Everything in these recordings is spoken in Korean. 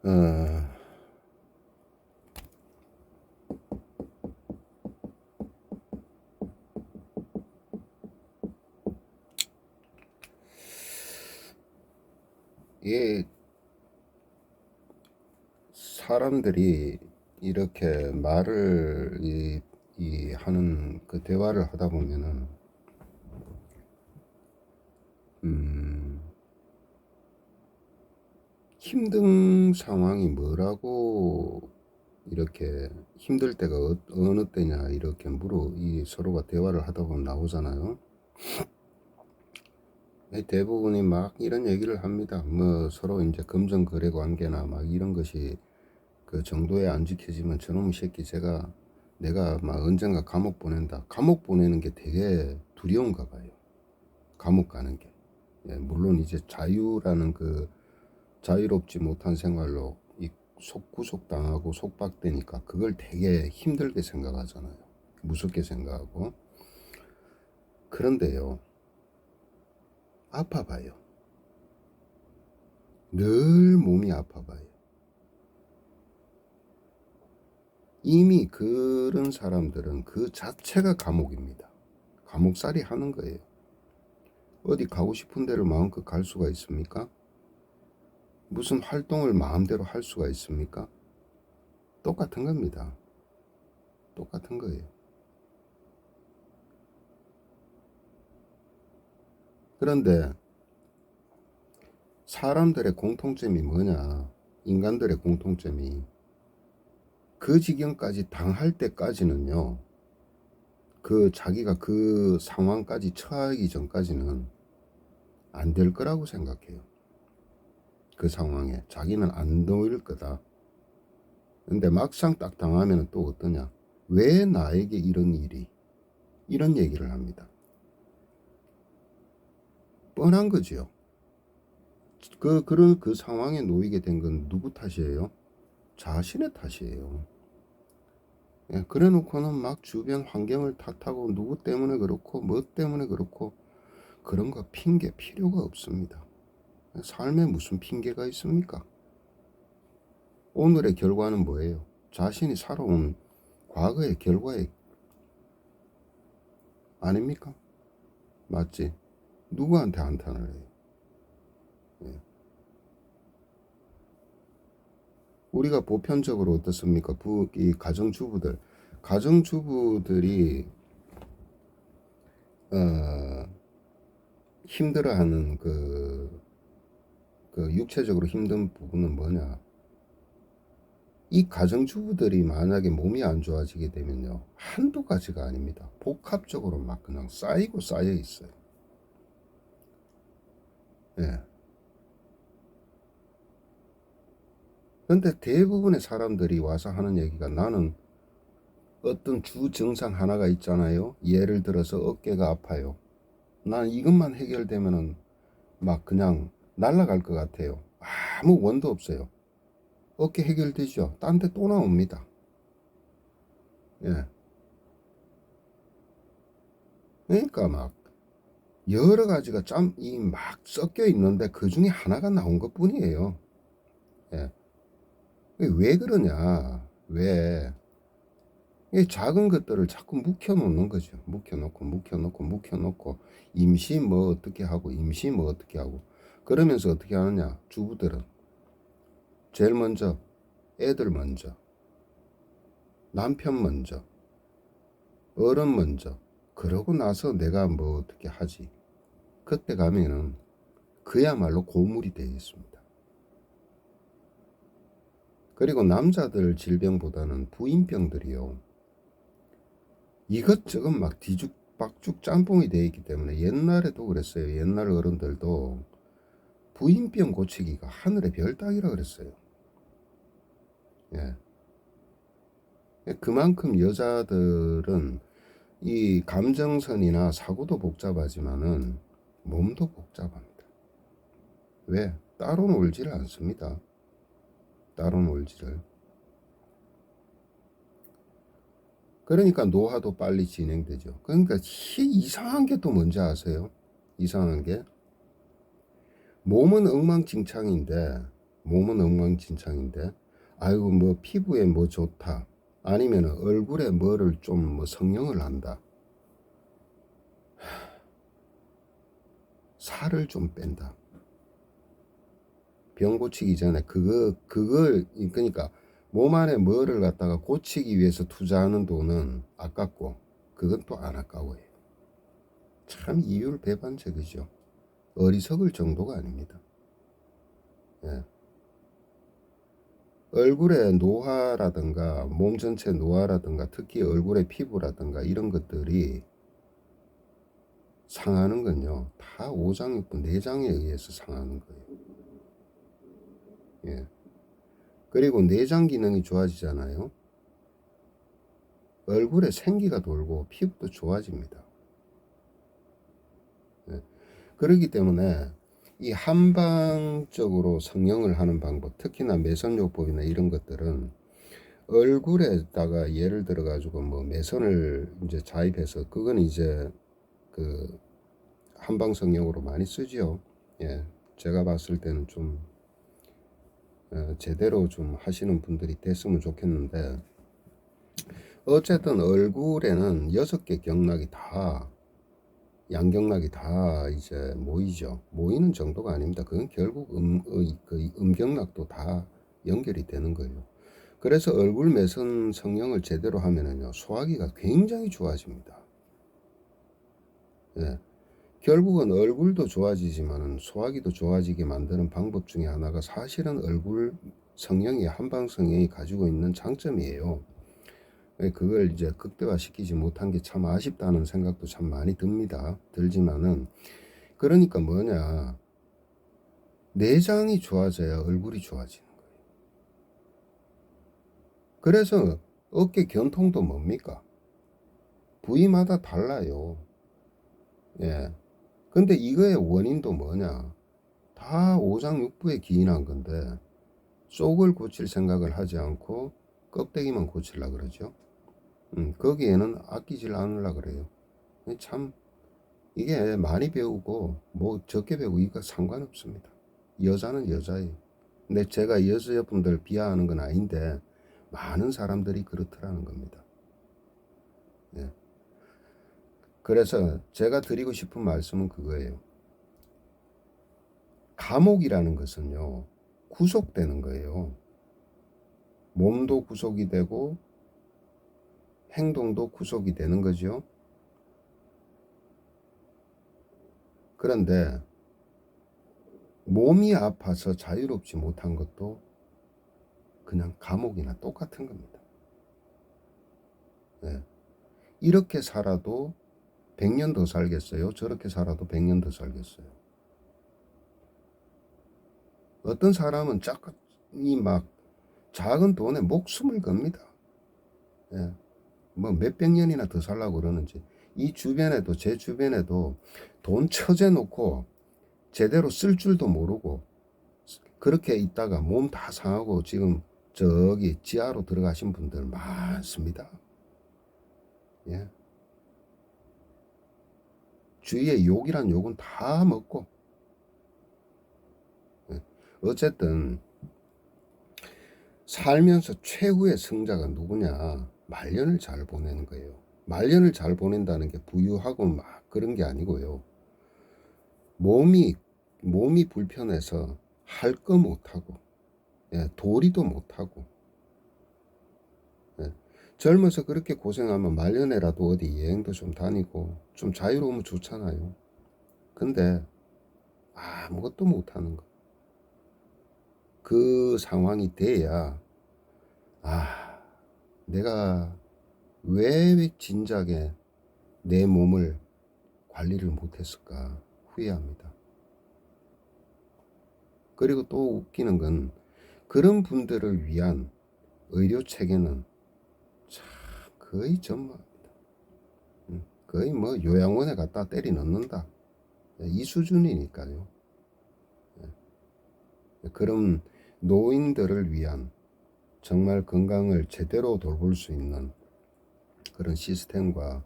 어, 이 사람들이 이렇게 말을 하는 그 대화를 하다 보면은 음, 힘든 상황이 뭐라고 이렇게 힘들 때가 어느 때냐 이렇게 이 서로가 대화를 하다 보면 나오잖아요. 대부분이 막 이런 얘기를 합니다. 뭐 서로 이제 금전 거래 관계나 막 이런 것이 그 정도에 안 지켜지면 저놈의 새끼 내가 막 언젠가 감옥 보낸다. 감옥 보내는 게 되게 두려운가 봐요. 감옥 가는 게. 예, 물론 이제 자유라는 그 자유롭지 못한 생활로 구속당하고 속박되니까 그걸 되게 힘들게 생각하잖아요. 무섭게 생각하고. 그런데요, 아파봐요. 늘 몸이 아파봐요. 이미 그런 사람들은 그 자체가 감옥입니다. 감옥살이 하는 거예요. 어디 가고 싶은 데를 마음껏 갈 수가 있습니까? 무슨 활동을 마음대로 할 수가 있습니까? 똑같은 겁니다. 똑같은 거예요. 그런데 사람들의 공통점이 뭐냐? 인간들의 공통점이 그 지경까지 당할 때까지는요. 자기가 그 상황까지 처하기 전까지는 안 될 거라고 생각해요. 그 상황에 자기는 안 놓일 거다. 근데 막상 딱 당하면 또 어떠냐? 왜 나에게 이런 얘기를 합니다. 뻔한 거지요. 그런 그 상황에 놓이게 된 건 누구 탓이에요? 자신의 탓이에요. 예, 그래 놓고는 막 주변 환경을 탓하고 누구 때문에 그렇고 뭐 때문에 그렇고 그런 거 핑계 필요가 없습니다. 삶에 무슨 핑계가 있습니까? 오늘의 결과는 뭐예요? 자신이 살아온 과거의 결과에 아닙니까? 맞지? 누구한테 한탄을 해요? 예. 우리가 보편적으로 어떻습니까? 이 가정주부들이 어, 힘들어하는 그 육체적으로 힘든 부분은 뭐냐? 이 가정주부들이 만약에 몸이 안 좋아지게 되면요, 한두 가지가 아닙니다. 복합적으로 막 그냥 쌓이고 쌓여 있어요. 예. 근데 대부분의 사람들이 와서 하는 얘기가 나는 어떤 주 증상 하나가 있잖아요. 예를 들어서 어깨가 아파요. 난 이것만 해결되면은 막 그냥 날아갈 것 같아요. 아무 원도 없어요. 어깨 해결되죠. 딴 데 또 나옵니다. 예. 그러니까 막 여러 가지가 막 섞여 있는데 그 중에 하나가 나온 것 뿐이에요. 예. 왜 그러냐? 왜? 이 작은 것들을 자꾸 묵혀놓는 거죠. 묵혀놓고 임시 뭐 어떻게 하고 임시 뭐 어떻게 하고 그러면서 어떻게 하느냐? 주부들은 제일 먼저 애들 먼저, 남편 먼저, 어른 먼저, 그러고 나서 내가 뭐 어떻게 하지. 그때 가면은 그야말로 고물이 되어 있습니다. 그리고 남자들 질병보다는 부인병들이요. 이것저것 막 뒤죽박죽 짬뽕이 되어 있기 때문에 옛날에도 그랬어요. 옛날 어른들도 부인병 고치기가 하늘의 별 따기라 그랬어요. 예. 그만큼 여자들은 이 감정선이나 사고도 복잡하지만은 몸도 복잡합니다. 왜? 따로 놀지를 않습니다. 따로 놀지를. 그러니까 노화도 빨리 진행되죠. 그러니까 이상한 게 또 뭔지 아세요? 이상한 게 몸은 엉망진창인데 몸은 엉망진창인데 아이고 뭐 피부에 뭐 좋다 아니면 얼굴에 뭐를 좀 뭐 성형을 한다 살을 좀 뺀다 병 고치기 전에 그걸 그러니까 몸 안에 뭐를 갖다가 고치기 위해서 투자하는 돈은 아깝고 그건 또 안 아까워요. 참 이율배반적이죠. 어리석을 정도가 아닙니다. 예. 얼굴의 노화라든가 몸 전체 노화라든가 특히 얼굴의 피부라든가 이런 것들이 상하는 건요 다 오장육부 내장에 의해서 상하는 거예요. 예. 그리고 내장 기능이 좋아지잖아요. 얼굴에 생기가 돌고 피부도 좋아집니다. 예. 그렇기 때문에 이 한방적으로 성형을 하는 방법, 특히나 매선요법이나 이런 것들은 얼굴에다가 예를 들어 가지고 뭐 매선을 이제 자입해서 그건 이제 그 한방 성형으로 많이 쓰지요. 예. 제가 봤을 때는 좀 제대로 좀 하시는 분들이 됐으면 좋겠는데 어쨌든 얼굴에는 6개 경락이 다 양경락이 다 이제 모이죠. 모이는 정도가 아닙니다. 그건 결국 그 음경락도 다 연결이 되는 거예요. 그래서 얼굴 매선 성형을 제대로 하면은요 소화기가 굉장히 좋아집니다. 예. 결국은 얼굴도 좋아지지만은 소화기도 좋아지게 만드는 방법 중에 하나가 사실은 얼굴 성형이 한방 성형이 가지고 있는 장점이에요. 그걸 이제 극대화시키지 못한 게 참 아쉽다는 생각도 참 많이 듭니다. 들지만은 그러니까 뭐냐 내장이 좋아져야 얼굴이 좋아지는 거예요. 그래서 어깨 견통도 뭡니까? 부위마다 달라요. 예. 근데 이거의 원인도 뭐냐? 다 오장육부에 기인한 건데 속을 고칠 생각을 하지 않고 껍데기만 고치려고 그러죠. 거기에는 아끼질 않으려고 그래요. 참 이게 많이 배우고 뭐 적게 배우고 이거 상관없습니다. 여자는 여자예요. 근데 제가 여자분들 비하하는 건 아닌데 많은 사람들이 그렇더라는 겁니다. 예. 그래서 제가 드리고 싶은 말씀은 그거예요. 감옥이라는 것은요 구속되는 거예요. 몸도 구속이 되고 행동도 구속이 되는 거죠. 그런데 몸이 아파서 자유롭지 못한 것도 그냥 감옥이나 똑같은 겁니다. 네. 이렇게 살아도 100년 더 살겠어요? 저렇게 살아도 100년 더 살겠어요? 어떤 사람은 막 작은 돈에 목숨을 겁니다. 예. 뭐 몇백 년이나 더 살라고 그러는지. 이 주변에도 제 주변에도 돈 처제 놓고 제대로 쓸 줄도 모르고 그렇게 있다가 몸 다 상하고 지금 저기 지하로 들어가신 분들 많습니다. 예. 주위에 욕이란 욕은 다 먹고. 예. 어쨌든 살면서 최후의 승자가 누구냐? 말년을 잘 보내는 거예요. 말년을 잘 보낸다는 게 부유하고 막 그런 게 아니고요. 몸이 불편해서 할 거 못하고, 예, 도리도 못하고, 예, 젊어서 그렇게 고생하면 말년에라도 어디 여행도 좀 다니고 좀 자유로우면 좋잖아요. 근데 아무것도 못하는 거. 그 상황이 돼야 내가 왜 진작에 내 몸을 관리를 못했을까 후회합니다. 그리고 또 웃기는 건 그런 분들을 위한 의료 체계는 참 거의 전무합니다. 거의 뭐 요양원에 갖다 때리 넣는다. 이 수준이니까요. 그런 노인들을 위한 정말 건강을 제대로 돌볼 수 있는 그런 시스템과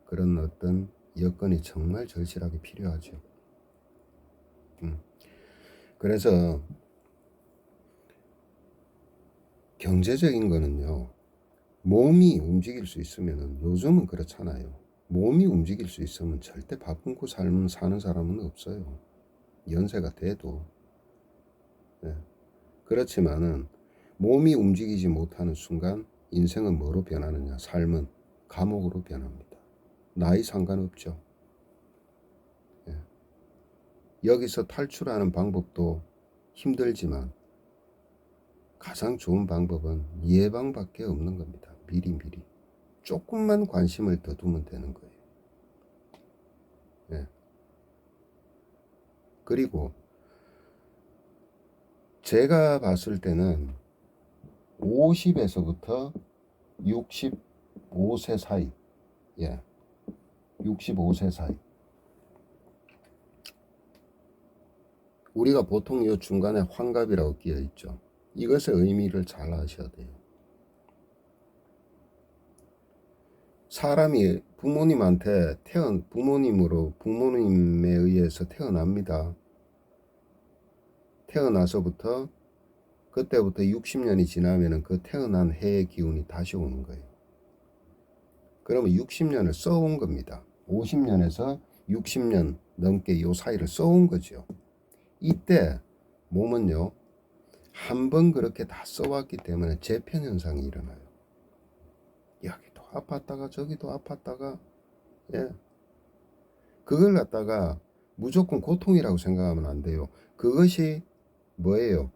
그런 어떤 여건이 정말 절실하게 필요하죠. 그래서 경제적인 거는요. 몸이 움직일 수 있으면은 요즘은 그렇잖아요. 몸이 움직일 수 있으면 절대 밥 굶고 사는 사람은 없어요. 연세가 돼도. 예. 그렇지만은 몸이 움직이지 못하는 순간 인생은 뭐로 변하느냐? 삶은 감옥으로 변합니다. 나이 상관없죠. 예. 여기서 탈출하는 방법도 힘들지만 가장 좋은 방법은 예방밖에 없는 겁니다. 미리미리. 조금만 관심을 더 두면 되는 거예요. 예. 그리고 제가 봤을 때는 50에서부터 65세 사이, 예, 65세 사이. 우리가 보통 이 중간에 환갑이라고 끼어 있죠. 이것의 의미를 잘 아셔야 돼요. 사람이 부모님에 의해서 태어납니다. 태어나서부터 그때부터 60년이 지나면은 그 태어난 해의 기운이 다시 오는 거예요. 그러면 60년을 써온 겁니다. 50년에서 60년 넘게 요 사이를 써온 거죠. 이때 몸은요, 한 번 그렇게 다 써왔기 때문에 재편 현상이 일어나요. 여기도 아팠다가 저기도 아팠다가, 예. 그걸 갖다가 무조건 고통이라고 생각하면 안 돼요. 그것이 뭐예요?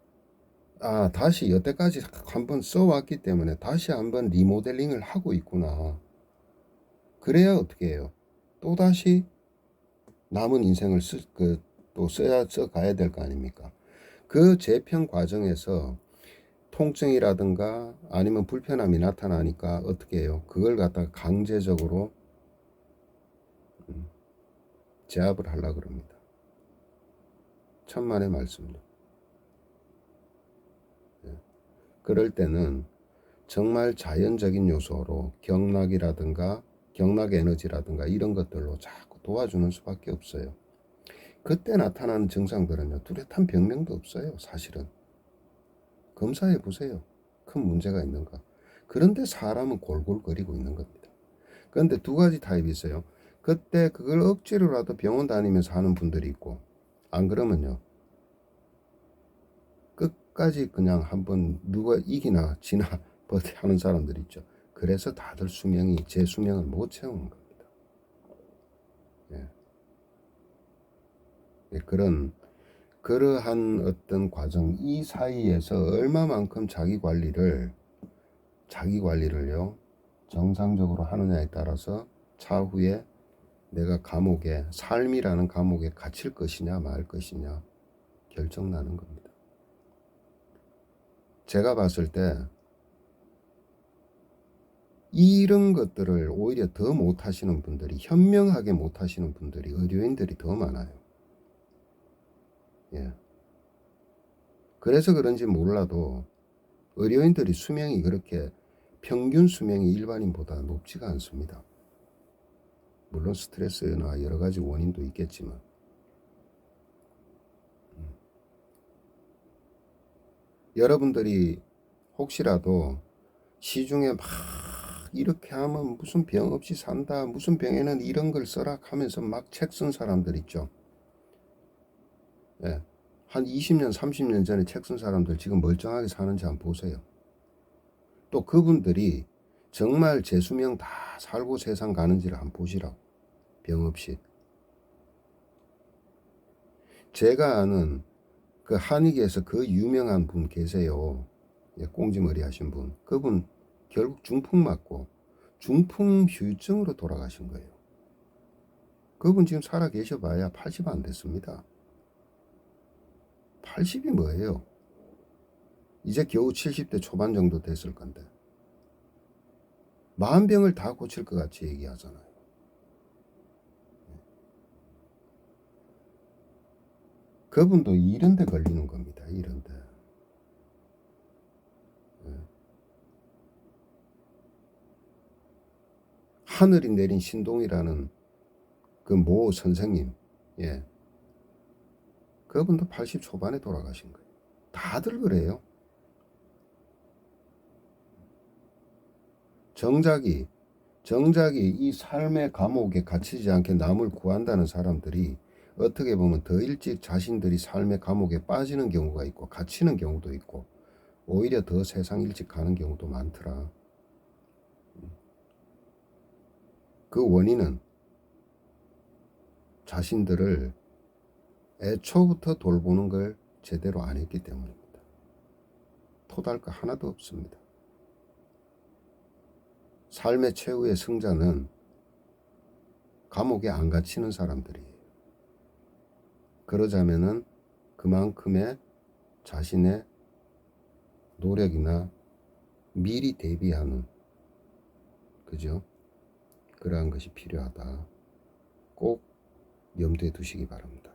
아, 다시 여태까지 한번 써왔기 때문에 다시 한번 리모델링을 하고 있구나. 그래야 어떻게 해요? 또다시 남은 인생을 또 써가야 될 거 아닙니까? 그 재편 과정에서 통증이라든가 아니면 불편함이 나타나니까 어떻게 해요? 그걸 갖다가 강제적으로 제압을 하려고 그럽니다. 천만의 말씀도. 그럴 때는 정말 자연적인 요소로 경락 에너지라든가 이런 것들로 자꾸 도와주는 수밖에 없어요. 그때 나타나는 증상들은요, 뚜렷한 병명도 없어요. 사실은 검사해 보세요. 큰 문제가 있는가. 그런데 사람은 골골거리고 있는 겁니다. 그런데 두 가지 타입이 있어요. 그때 그걸 억지로라도 병원 다니면서 하는 분들이 있고, 안 그러면요, 끝까지 그냥 한번 누가 이기나 지나 하는 사람들 있죠. 그래서 다들 제 수명을 못 채우는 겁니다. 예. 예, 그러한 어떤 과정, 이 사이에서 얼마만큼 자기 관리를요, 정상적으로 하느냐에 따라서 차후에 내가 삶이라는 감옥에 갇힐 것이냐 말 것이냐 결정나는 겁니다. 제가 봤을 때 이런 것들을 오히려 더 못하시는 분들이, 현명하게 못하시는 분들이 의료인들이 더 많아요. 예. 그래서 그런지 몰라도 의료인들이 수명이 그렇게 평균 수명이 일반인보다 높지가 않습니다. 물론 스트레스나 여러 가지 원인도 있겠지만. 여러분들이 혹시라도 시중에 막 이렇게 하면 무슨 병 없이 산다, 무슨 병에는 이런 걸 써라 하면서 막 책 쓴 사람들 있죠. 예. 한 20년, 30년 전에 책 쓴 사람들 지금 멀쩡하게 사는지 한번 보세요. 또 그분들이 정말 제 수명 다 살고 세상 가는지를 한번 보시라고. 병 없이. 제가 아는 그 한의계에서 그 유명한 분 계세요. 예, 꽁지머리 하신 분. 그분 결국 중풍 맞고 중풍 후유증으로 돌아가신 거예요. 그분 지금 살아 계셔봐야 80 안 됐습니다. 80이 뭐예요? 이제 겨우 70대 초반 정도 됐을 건데. 만병을 다 고칠 것 같이 얘기하잖아요. 그분도 이런 데 걸리는 겁니다. 이런 데. 하늘이 내린 신동이라는 그 모 선생님, 예, 그분도 80 초반에 돌아가신 거예요. 다들 그래요. 정작이 이 삶의 감옥에 갇히지 않게 남을 구한다는 사람들이 어떻게 보면 더 일찍 자신들이 삶의 감옥에 빠지는 경우가 있고 갇히는 경우도 있고 오히려 더 세상 일찍 가는 경우도 많더라. 그 원인은 자신들을 애초부터 돌보는 걸 제대로 안 했기 때문입니다. 토달 거 하나도 없습니다. 삶의 최후의 승자는 감옥에 안 갇히는 사람들이에요. 그러자면은 그만큼의 자신의 노력이나 미리 대비하는, 그죠? 그러한 것이 필요하다. 꼭 염두에 두시기 바랍니다.